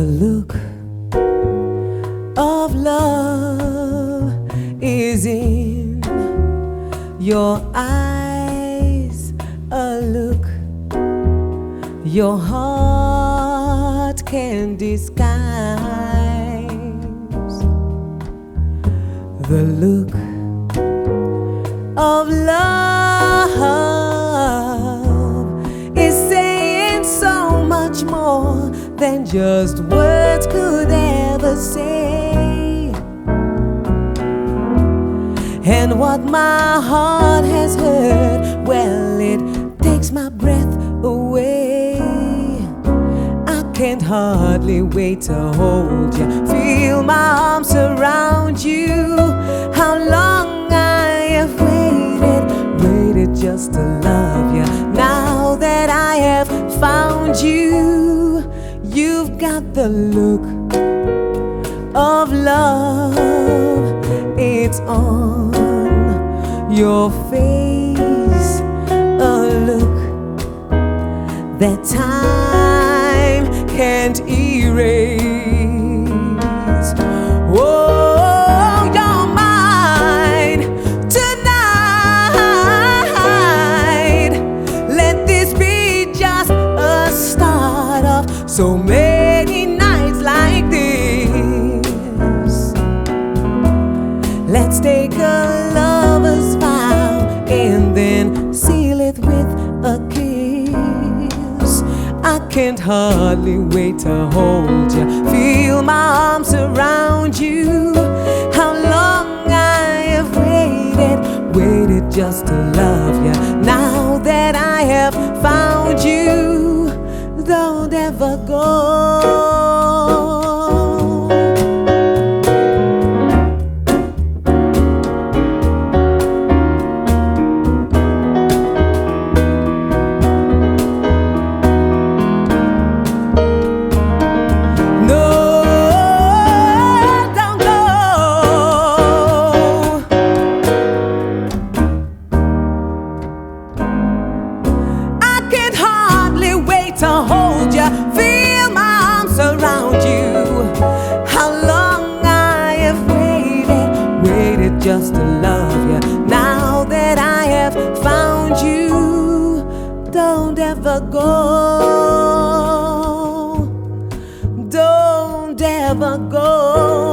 look of love is in your eyes, a look your heart can disguise. The look of love is saying so much more than just words could ever say. And what my heart has heard, well, it takes my breath away. I can't hardly wait to hold you, feel my arms around you. How long I have waited just to love you. Now that I have found you, you've got the look of love. It's on your face, a look that time can't erase. Oh, you're mine tonight. Let this be just a start of so many nights like this. Let's take a lover's vow and then seal it with a kiss. I can't hardly wait to hold you, feel my arms around you. How long I have waited just to love you. Now that I have found you, don't ever go. To hold you, feel my arms around you. How long I have waited just to love you. Now that I have found you, don't ever go. Don't ever go.